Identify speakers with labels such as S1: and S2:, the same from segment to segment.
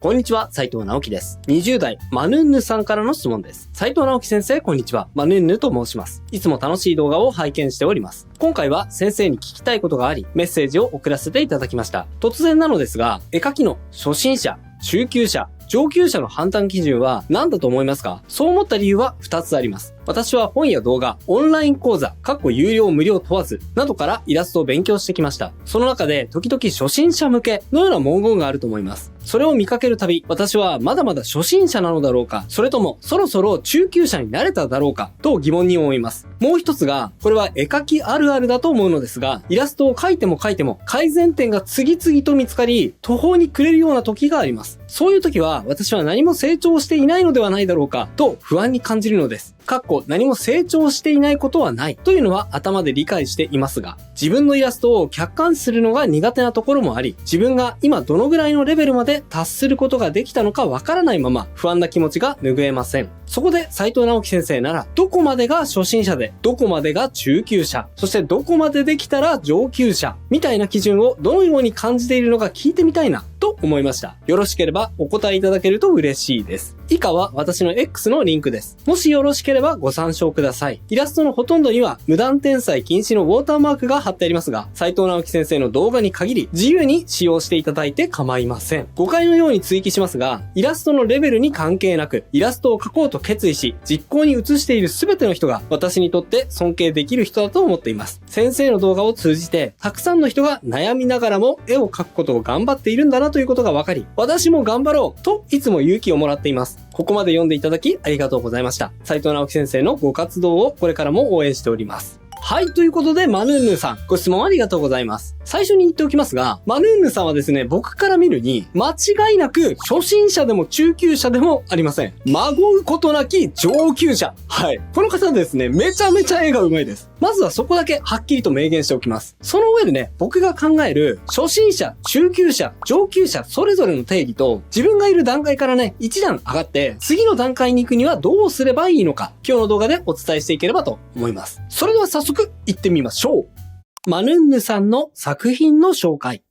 S1: こんにちは、斉藤直樹です。20代、マヌンヌさんからの質問です。斉藤直樹先生、こんにちは。マヌンヌと申します。いつも楽しい動画を拝見しております。今回は先生に聞きたいことがあり、メッセージを送らせていただきました。突然なのですが、絵描きの初心者、中級者、上級者の判断基準は何だと思いますか？そう思った理由は2つあります。私は本や動画、オンライン講座、有料無料問わず、などからイラストを勉強してきました。その中で、時々初心者向けのような文言があると思います。それを見かけるたび、私はまだまだ初心者なのだろうか、それともそろそろ中級者になれただろうか、と疑問に思います。もう一つが、これは絵描きあるあるだと思うのですが、イラストを描いても改善点が次々と見つかり、途方に暮れるような時があります。そういう時は、私は何も成長していないのではないだろうか、と不安に感じるのです。何も成長していないことはないというのは頭で理解していますが、自分のイラストを客観視するのが苦手なところもあり、自分が今どのぐらいのレベルまで達することができたのかわからないまま不安な気持ちが拭えません。そこで斉藤直樹先生なら、どこまでが初心者で、どこまでが中級者、そしてどこまでできたら上級者、みたいな基準をどのように感じているのか聞いてみたいな、と思いました。よろしければお答えいただけると嬉しいです。以下は私の X のリンクです。もしよろしければご参照ください。イラストのほとんどには無断転載禁止のウォーターマークが貼ってありますが、斉藤直樹先生の動画に限り自由に使用していただいて構いません。誤解のように追記しますが、イラストのレベルに関係なく、イラストを描こうと決意し、実行に移している全ての人が私にとって尊敬できる人だと思っています。先生の動画を通じて、たくさんの人が悩みながらも絵を描くことを頑張っているんだなということが分かり、私も頑張ろうといつも勇気をもらっています。ここまで読んでいただきありがとうございました。斉藤直樹先生のご活動をこれからも応援しております。はい、ということで、マヌンヌさん、ご質問ありがとうございます。最初に言っておきますが、マヌンヌさんはですね、僕から見るに、間違いなく、初心者でも中級者でもありません。まごうことなき上級者。はい。この方ですね、めちゃめちゃ絵が上手いです。まずはそこだけはっきりと明言しておきます。その上でね、僕が考える、初心者、中級者、上級者、それぞれの定義と、自分がいる段階からね、一段上がって、次の段階に行くにはどうすればいいのか、今日の動画でお伝えしていければと思います。それでは早速、行ってみましょう。マヌンヌさんの作品の紹介。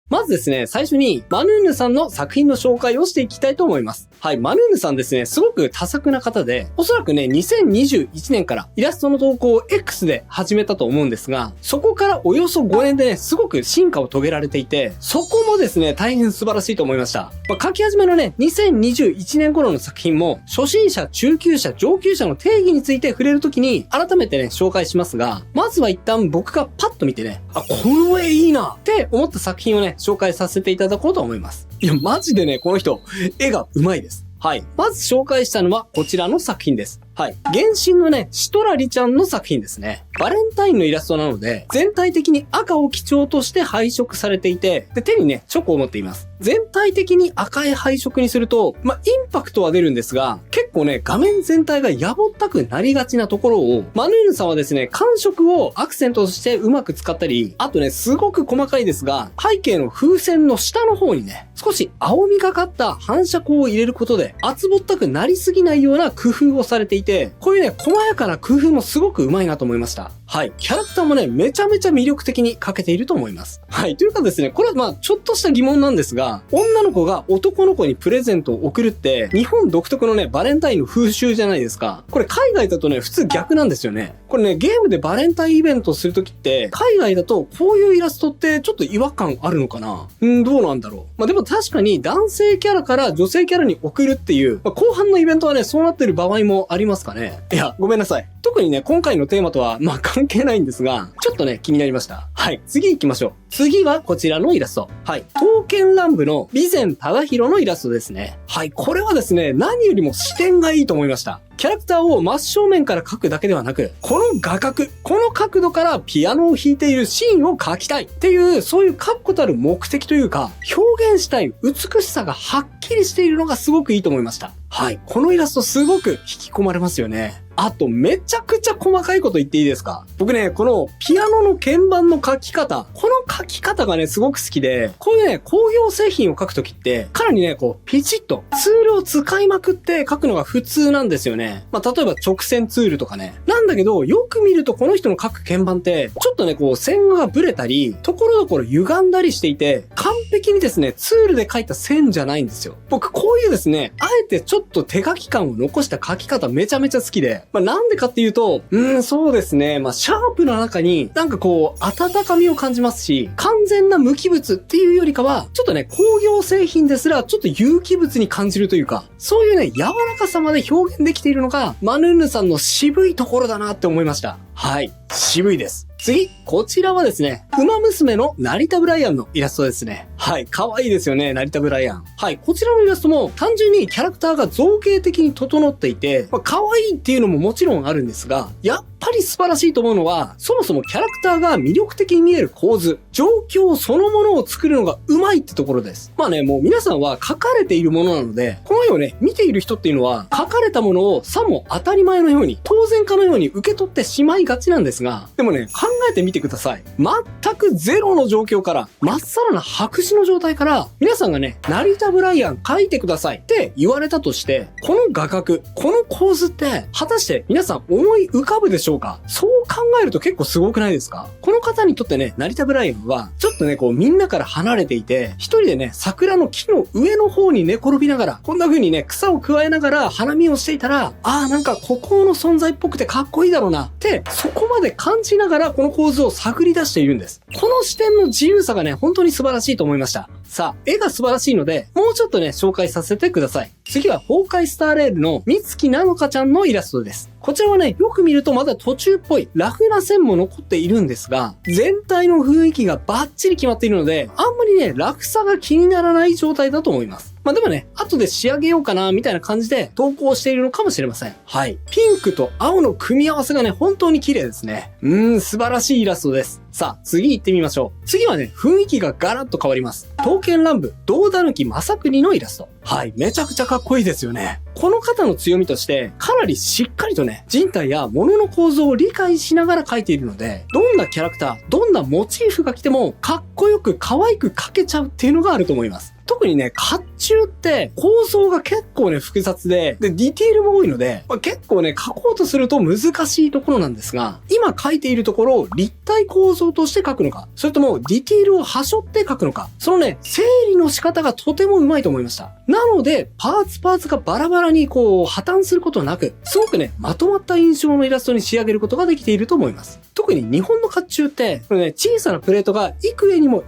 S1: まずですね、最初にマヌンヌさんの作品の紹介をしていきたいと思います。はい、マヌンヌさんですね、すごく多作な方で、おそらくね、2021年からイラストの投稿を X で始めたと思うんですが、そこからおよそ5年でね、すごく進化を遂げられていて、そこもですね、大変素晴らしいと思いました。書き始めのね、2021年頃の作品も、初心者、中級者、上級者の定義について触れるときに、改めてね、紹介しますが、まずは一旦僕がパッと見てね、この絵いいなって思った作品をね、紹介させていただこうと思います。いや、マジでね、この人、絵が上手いです。はい。まず紹介したのはこちらの作品です。はい。原神のね、シトラリちゃんの作品ですね。バレンタインのイラストなので、全体的に赤を基調として配色されていて、で、手にね、チョコを持っています。全体的に赤い配色にすると、インパクトは出るんですが、結構ね、画面全体がやぼったくなりがちなところを、マヌーヌさんはですね、感触をアクセントとしてうまく使ったり、あとね、すごく細かいですが、背景の風船の下の方にね、少し青みがかった反射光を入れることで、厚ぼったくなりすぎないような工夫をされていて、こういうね、細やかな工夫もすごくうまいなと思いました。はい。キャラクターもね、めちゃめちゃ魅力的に描けていると思います。はい。というかですね、これはちょっとした疑問なんですが、女の子が男の子にプレゼントを贈るって、日本独特のね、バレンタインの風習じゃないですか。これ海外だとね、普通逆なんですよね。これね、ゲームでバレンタインイベントをするときって、海外だとこういうイラストってちょっと違和感あるのかな？どうなんだろう。でも確かに男性キャラから女性キャラに贈るっていう、後半のイベントはね、そうなってる場合もありますかね。いや、ごめんなさい。特にね、今回のテーマとは、関係ないんですが、ちょっとね、気になりました。はい。次行きましょう。次はこちらのイラスト。はい。刀剣乱舞の備前忠宏のイラストですね。はい。これはですね、何よりも視点がいいと思いました。キャラクターを真正面から描くだけではなく、この画角、この角度からピアノを弾いているシーンを描きたいっていう、そういう確固たる目的というか、表現したい美しさがはっきりしているのがすごくいいと思いました。はい。このイラストすごく引き込まれますよね。あと、めちゃくちゃ細かいこと言っていいですか？僕ね、このピアノの鍵盤の書き方、この書き方がね、すごく好きで、こういうね、工業製品を書くときって、かなりね、こう、ピチッとツールを使いまくって書くのが普通なんですよね。まあ、例えば直線ツールとかね。なんだけど、よく見るとこの人の書く鍵盤って、ちょっとね、こう、線がブレたり、ところどころ歪んだりしていて、完璧にですね、ツールで書いた線じゃないんですよ。僕、こういうですね、あえてちょっと手書き感を残した書き方めちゃめちゃ好きで、まあ、なんでかっていうと、そうですね、まあ、シャープな中に、なんかこう、温かみを感じますし、完全な無機物っていうよりかは、ちょっとね、工業製品ですら、ちょっと有機物に感じるというか、そういうね、柔らかさまで表現できているのが、マヌンヌさんの渋いところだなって思いました。はい。渋いです。次、こちらはですね、ウマ娘の成田ブライアンのイラストですね。はい、可愛いですよね、成田ブライアン。はい、こちらのイラストも単純にキャラクターが造形的に整っていて、可愛いっていうのももちろんあるんですが、やっぱり素晴らしいと思うのは、そもそもキャラクターが魅力的に見える構図、状況そのものを作るのが上手いってところです。まあね、もう皆さんは書かれているものなので、この絵をね、見ている人っていうのは、書かれたものをさも当たり前のように、当然かのように受け取ってしまいがちなんですが、でもね、考えてみてください。全くゼロの状況から、まっさらな白紙の状態から、皆さんがね、成田ブライアン書いてくださいって言われたとして、この画角、この構図って、果たして皆さん思い浮かぶでしょうか？そう考えると結構すごくないですか？この方にとってね、成田ブライアンは、ちょっとね、こうみんなから離れていて、一人でね、桜の木の上の方に寝転びながら、こんな風にね、草を加えながら花見をしていたら、なんか孤高の存在っぽくてかっこいいだろうなって、そこまで感じながらこの構図を探り出しているんです。この視点の自由さがね、本当に素晴らしいと思いました。さあ、絵が素晴らしいので、もうちょっとね、紹介させてください。次は、崩壊スターレールの美月なのかちゃんのイラストです。こちらはね、よく見るとまだ途中っぽいラフな線も残っているんですが、全体の雰囲気がバッチリ決まっているので、あんまりね、落差が気にならない状態だと思います。まあでもね、後で仕上げようかな、みたいな感じで投稿しているのかもしれません。はい。ピンクと青の組み合わせがね、本当に綺麗ですね。素晴らしいイラストです。さあ、次行ってみましょう。次はね、雰囲気がガラッと変わります。刀剣乱舞、胴狸正国のイラスト。はい、めちゃくちゃかっこいいですよね。この方の強みとして、かなりしっかりとね、人体や物の構造を理解しながら描いているので、どんなキャラクター、どんなモチーフが来ても、かっこよく可愛く描けちゃうっていうのがあると思います。特にね、甲冑って構造が結構ね、複雑で、ディティールも多いので、結構ね、描こうとすると難しいところなんですが、今描いているところを立体構造として描くのか、それともディティールをはしょって描くのか、そのね、整理の仕方がとてもうまいと思いました。なので、パーツがバラバラにこう、破綻することなく、すごくね、まとまった印象のイラストに仕上げることができていると思います。特に日本の甲冑って、これね、小さなプレートが幾重にも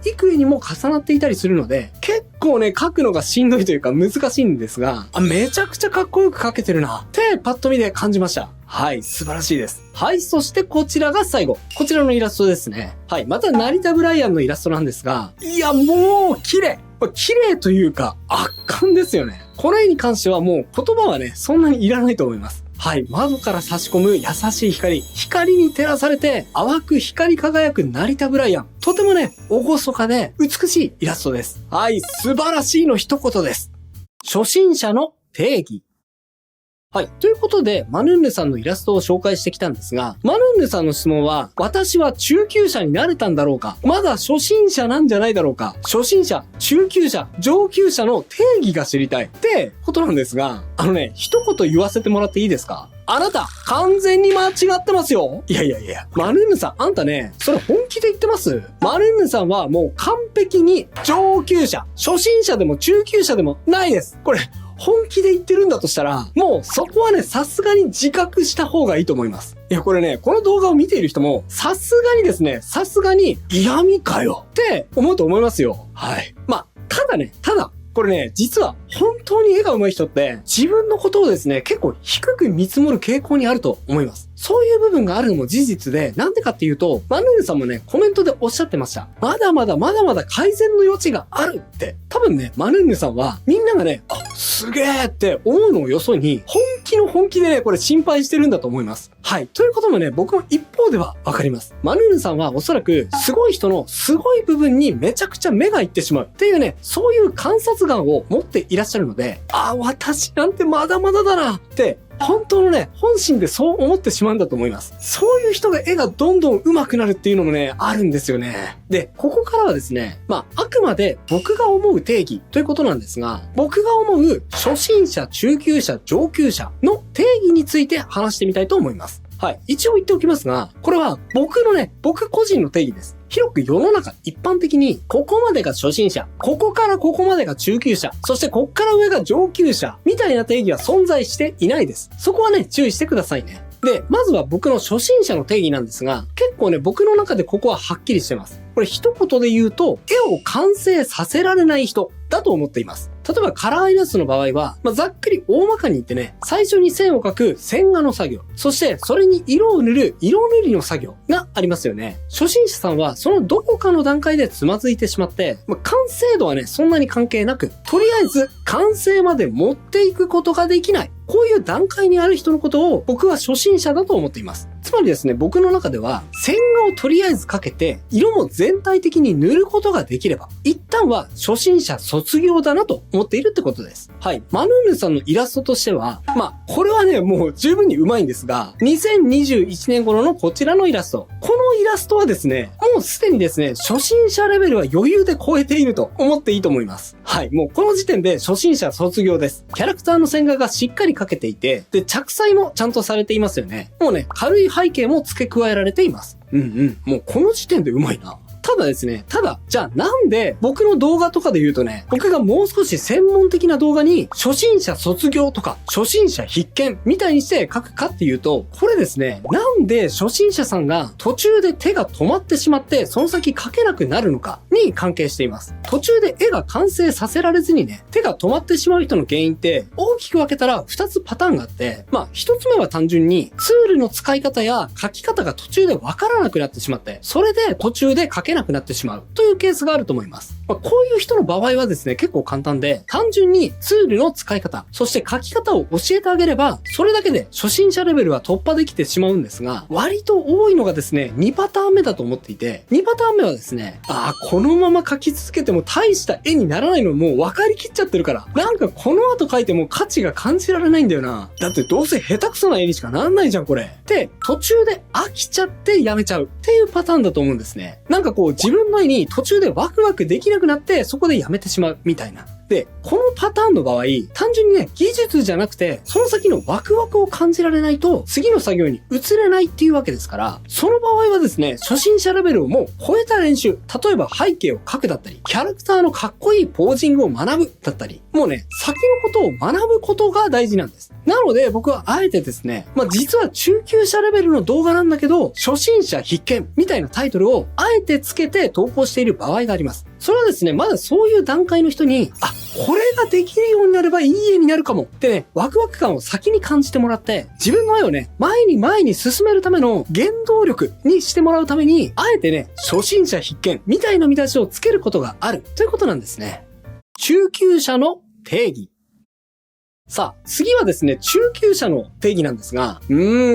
S1: 重なっていたりするので、結構ね、描くのがしんどいというか難しいんですが、めちゃくちゃかっこよく描けてるなってパッと見で感じました。はい、素晴らしいです。はい、そしてこちらが最後。こちらのイラストですね。はい、また成田ブライアンのイラストなんですが、いや、もう綺麗綺麗というか、圧巻ですよね。この絵に関してはもう言葉はね、そんなにいらないと思います。はい。窓から差し込む優しい光。光に照らされて淡く光り輝く成田ブライアン。とてもね、厳かで美しいイラストです。はい。素晴らしいの一言です。初心者の定義。はい。ということで、マヌンヌさんのイラストを紹介してきたんですが、マヌンヌさんの質問は、私は中級者になれたんだろうか？まだ初心者なんじゃないだろうか？初心者、中級者、上級者の定義が知りたいってことなんですが、一言言わせてもらっていいですか？あなた、完全に間違ってますよ。いや。マヌンヌさん、あんたね、それ本気で言ってます？マヌンヌさんはもう完璧に上級者、初心者でも中級者でもないです。これ、本気で言ってるんだとしたら、もうそこはね、さすがに自覚した方がいいと思います。いや、これね、この動画を見ている人も、さすがにですね、嫌味かよって思うと思いますよ。はい。ただ、これね、実は本当に絵が上手い人って自分のことをですね、結構低く見積もる傾向にあると思います。そういう部分があるのも事実で、なんでかっていうと、マヌンヌさんもね、コメントでおっしゃってました。まだまだ改善の余地があるって。多分ね、マヌンヌさんはみんながね、すげーって思うのをよそに、本気でね、これ心配してるんだと思います。はい。ということもね、僕も一方ではわかります。マヌンヌさんはおそらく、すごい人のすごい部分にめちゃくちゃ目がいってしまうっていうね、そういう観察眼を持っていらっしゃるので、私なんてまだまだだなって本当のね、本心でそう思ってしまうんだと思います。そういう人が絵がどんどん上手くなるっていうのもね、あるんですよね。で、ここからはですね、あくまで僕が思う定義ということなんですが、僕が思う初心者、中級者、上級者の定義について話してみたいと思います。はい。一応言っておきますが、これは僕個人の定義です。広く世の中一般的に、ここまでが初心者、ここからここまでが中級者、そしてこっから上が上級者、みたいな定義は存在していないです。そこはね、注意してくださいね。で、まずは僕の初心者の定義なんですが、結構ね、僕の中でここははっきりしてます。これ一言で言うと、絵を完成させられない人だと思っています。例えばカラーイラストの場合は、ざっくり大まかに言ってね、最初に線を描く線画の作業、そしてそれに色を塗る色塗りの作業がありますよね。初心者さんはそのどこかの段階でつまずいてしまって、完成度はね、そんなに関係なく、とりあえず完成まで持っていくことができない。こういう段階にある人のことを僕は初心者だと思っています。つまりですね、僕の中では線画をとりあえず描けて、色も全体的に塗ることができれば、一旦は初心者卒業だなと思っているってことです。はい。マヌーヌさんのイラストとしては、これはね、もう十分に上手いんですが、2021年頃のこちらのイラスト。このイラストはですね、もうすでにですね、初心者レベルは余裕で超えていると思っていいと思います。はい。もうこの時点で初心者卒業です。キャラクターの線画がしっかり描けていて、で、着彩もちゃんとされていますよね。もうね、軽い背景も付け加えられています。もうこの時点で上手いな。ただですね、じゃあなんで僕の動画とかで言うとね、僕がもう少し専門的な動画に初心者卒業とか初心者必見みたいにして書くかっていうと、これですね、なんで初心者さんが途中で手が止まってしまってその先描けなくなるのかに関係しています。途中で絵が完成させられずにね、手が止まってしまう人の原因って大きく分けたら2つパターンがあって、1つ目は単純にツールの使い方や書き方が途中で分からなくなってしまって、それで途中で書けなくなってしまうというケースがあると思います。こういう人の場合はですね、結構簡単で、単純にツールの使い方、そして書き方を教えてあげれば、それだけで初心者レベルは突破できてしまうんですが、割と多いのがですね、2パターン目だと思っていて、2パターン目はですね、このまま描き続けても大した絵にならないのもう分かりきっちゃってるから、なんかこの後描いても価値が感じられないんだよな。だってどうせ下手くそな絵にしかなんないじゃんこれ。で、途中で飽きちゃってやめちゃうっていうパターンだと思うんですね。なんかこう自分の絵に途中でワクワクできなくなってそこでやめてしまうみたいな。で、このパターンの場合、単純にね、技術じゃなくて、その先のワクワクを感じられないと、次の作業に移れないっていうわけですから、その場合はですね、初心者レベルをもう超えた練習、例えば背景を描くだったり、キャラクターのかっこいいポージングを学ぶだったり、もうね、先のことを学ぶことが大事なんです。なので、僕はあえてですね、実は中級者レベルの動画なんだけど、初心者必見みたいなタイトルをあえてつけて投稿している場合があります。それはですね、まだそういう段階の人に、これができるようになればいい絵になるかもってね、ワクワク感を先に感じてもらって、自分の絵をね、前に進めるための原動力にしてもらうために、あえてね、初心者必見みたいな見出しをつけることがあるということなんですね。中級者の定義。さあ、次はですね、中級者の定義なんですが、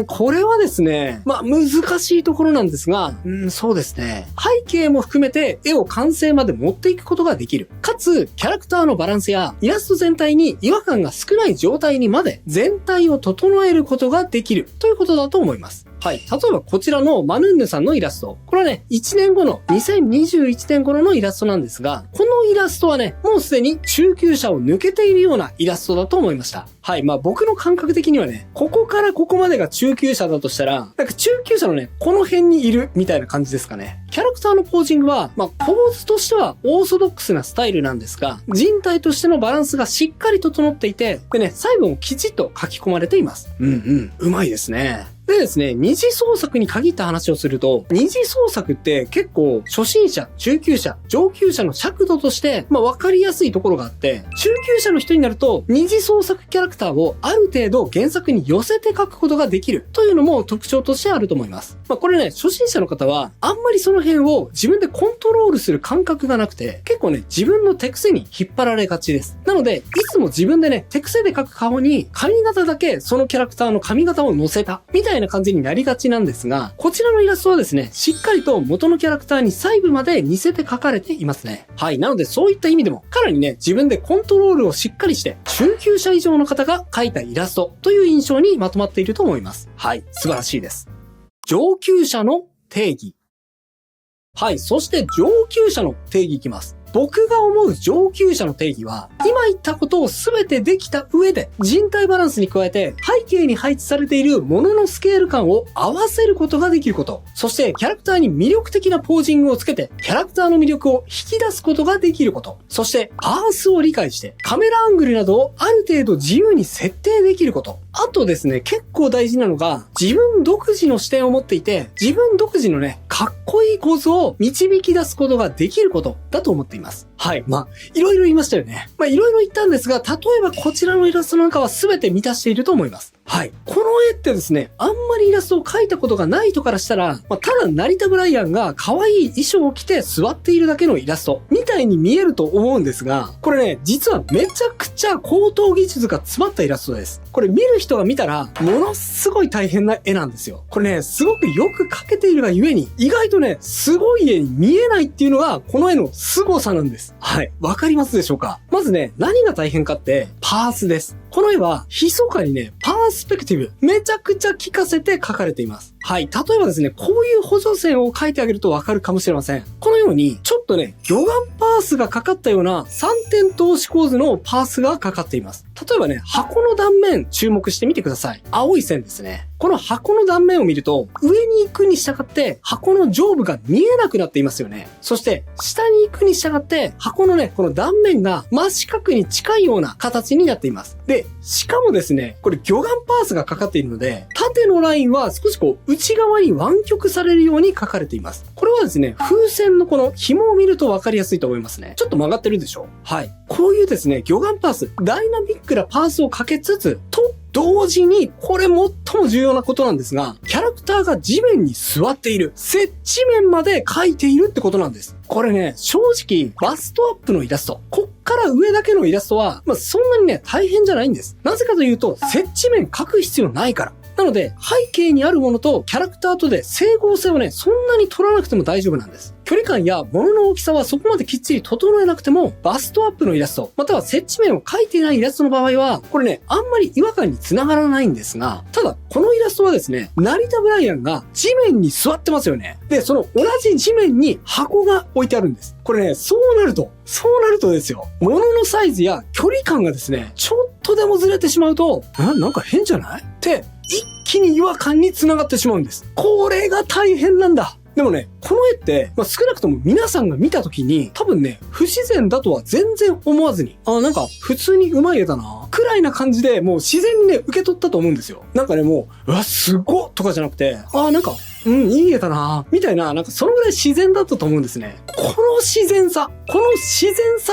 S1: これはですね、難しいところなんですが、そうですね。背景も含めて絵を完成まで持っていくことができる。かつ、キャラクターのバランスやイラスト全体に違和感が少ない状態にまで全体を整えることができるということだと思います。はい。例えばこちらのマヌンヌさんのイラスト。これはね、1年後の2021年頃のイラストなんですが、このイラストはね、もうすでに中級者を抜けているようなイラストだと思いました。はい。僕の感覚的にはね、ここからここまでが中級者だとしたら、なんか中級者のね、この辺にいるみたいな感じですかね。キャラクターのポージングは、ポーズとしてはオーソドックスなスタイルなんですが、人体としてのバランスがしっかり整っていて、でね、細部もきちっと書き込まれています。うまいですね。でですね、二次創作に限った話をすると、二次創作って結構初心者、中級者、上級者の尺度として、わかりやすいところがあって、中級者の人になると、二次創作キャラクターをある程度原作に寄せて描くことができるというのも特徴としてあると思います。これね、初心者の方は、あんまりそのの辺を自分でコントロールする感覚がなくて、結構ね、自分の手癖に引っ張られがちです。なので、いつも自分でね、手癖で描く顔に髪型だけそのキャラクターの髪型を乗せた、みたいな感じになりがちなんですが、こちらのイラストはですね、しっかりと元のキャラクターに細部まで似せて描かれていますね。はい。なので、そういった意味でも、かなりね、自分でコントロールをしっかりして、中級者以上の方が描いたイラストという印象にまとまっていると思います。はい。素晴らしいです。上級者の定義。はい。そして上級者の定義いきます。僕が思う上級者の定義は、今言ったことを全てできた上で、人体バランスに加えて、背景に配置されているもののスケール感を合わせることができること。そして、キャラクターに魅力的なポージングをつけて、キャラクターの魅力を引き出すことができること。そして、パースを理解して、カメラアングルなどをある程度自由に設定できること。あとですね、結構大事なのが、自分独自の視点を持っていて、自分独自のね、かっこいい構図を導き出すことができることだと思っています。はい。いろいろ言いましたよね。いろいろ言ったんですが、例えばこちらのイラストなんかは全て満たしていると思います。はい。この絵ってですね、あんまりイラストを描いたことがない人からしたら、ただ成田ブライアンが可愛い衣装を着て座っているだけのイラストみたいに見えると思うんですが、これね、実はめちゃくちゃ高等技術が詰まったイラストです。これ見る人が見たら、ものすごい大変な絵なんですよ。これね、すごくよく描けているがゆえに、意外とね、すごい絵に見えないっていうのが、この絵の凄さなんです。はい。わかりますでしょうか？まずね、何が大変かって、パースです。この絵は、密かにね、パースペクティブ、めちゃくちゃ効かせて描かれています。はい。例えばですね、こういう補助線を描いてあげるとわかるかもしれません。このように、ちょっとね、魚眼パースがかかったような3点通し構図のパースがかかっています。例えばね、箱の断面注目してみてください。青い線ですね。この箱の断面を見ると、上に行くに従って箱の上部が見えなくなっていますよね。そして、下に行くに従って箱のね、この断面が真四角に近いような形になっています。で、しかもですね、これ魚眼パースがかかっているので、縦のラインは少し内側に湾曲されるように書かれています。これはですね、風船のこの紐を見ると分かりやすいと思いますね。ちょっと曲がってるでしょ？はい。こういうですね、魚眼パース、ダイナミックなパースをかけつつ、同時に、これ最も重要なことなんですが、キャラクターが地面に座っている、接地面まで描いているってことなんです。これね、正直、バストアップのイラスト、こっから上だけのイラストは、そんなにね、大変じゃないんです。なぜかというと、接地面描く必要ないから。なので、背景にあるものとキャラクターとで整合性をね、そんなに取らなくても大丈夫なんです。距離感や物の大きさはそこまできっちり整えなくても、バストアップのイラスト、または接地面を描いていないイラストの場合は、これね、あんまり違和感につながらないんですが、ただ、このイラストはですね、成田ブライアンが地面に座ってますよね。で、その同じ地面に箱が置いてあるんです。これね、そうなるとですよ、物のサイズや距離感がですね、ちょっとでもずれてしまうと、なんか変じゃない？って一気に違和感につながってしまうんです。これが大変なんだ。でもね、この絵って、少なくとも皆さんが見た時に、多分ね、不自然だとは全然思わずに、なんか普通に上手い絵だな、くらいな感じで、もう自然にね、受け取ったと思うんですよ。なんかね、もう、うわ、すごっとかじゃなくて、なんか、いい絵だなみたいな、なんかそのぐらい自然だったと思うんですね。この自然さ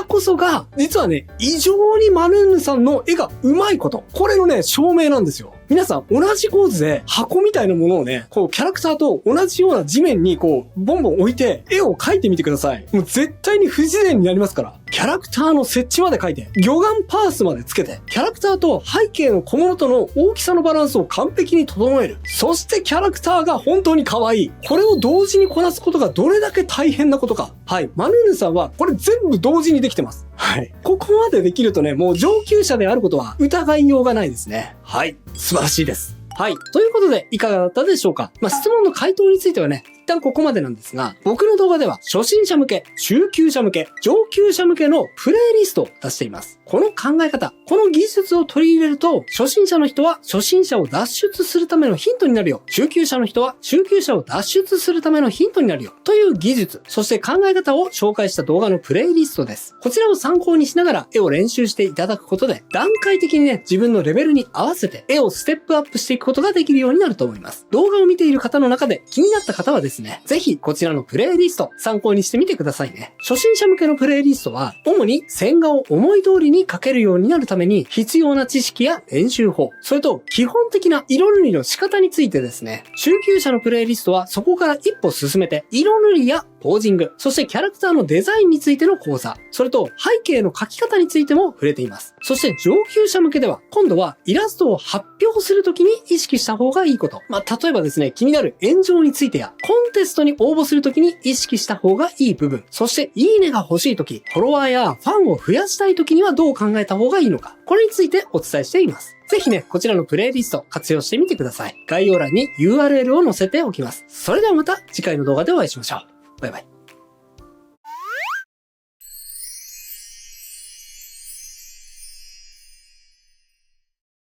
S1: こそが、実はね、異常にマヌンヌさんの絵が上手いこと。これのね、証明なんですよ。皆さん、同じ構図で箱みたいなものをね、キャラクターと同じような地面にボンボン置いて、絵を描いてみてください。もう絶対に不自然になりますから。キャラクターの設置まで描いて、魚眼パースまでつけて、キャラクターと背景の小物との大きさのバランスを完璧に整える。そしてキャラクターが本当に可愛い。これを同時にこなすことがどれだけ大変なことか。はい。マヌンヌさんはこれ全部同時にできてます。はい。ここまでできるとね、もう上級者であることは疑いようがないですね。はい。素晴らしいです。はい。ということで、いかがだったでしょうか？質問の回答についてはね、一旦ここまでなんですが、僕の動画では初心者向け、中級者向け、上級者向けのプレイリストを出しています。この考え方、この技術を取り入れると、初心者の人は初心者を脱出するためのヒントになるよ。中級者の人は中級者を脱出するためのヒントになるよ。という技術、そして考え方を紹介した動画のプレイリストです。こちらを参考にしながら絵を練習していただくことで、段階的にね、自分のレベルに合わせて絵をステップアップしていくことができるようになると思います。動画を見ている方の中で気になった方はですね、ですね、ぜひこちらのプレイリスト参考にしてみてくださいね。初心者向けのプレイリストは、主に線画を思い通りに描けるようになるために必要な知識や練習法、それと基本的な色塗りの仕方についてですね、中級者のプレイリストはそこから一歩進めて、色塗りやポージング、そしてキャラクターのデザインについての講座、それと背景の描き方についても触れています。そして上級者向けでは、今度はイラストを発表するときに意識した方がいいこと。例えばですね、気になる炎上についてや、コンテストに応募するときに意識した方がいい部分、そしていいねが欲しいとき、フォロワーやファンを増やしたいときにはどう考えた方がいいのか、これについてお伝えしています。ぜひね、こちらのプレイリスト活用してみてください。概要欄に URL を載せておきます。それではまた次回の動画でお会いしましょう。バイバイ。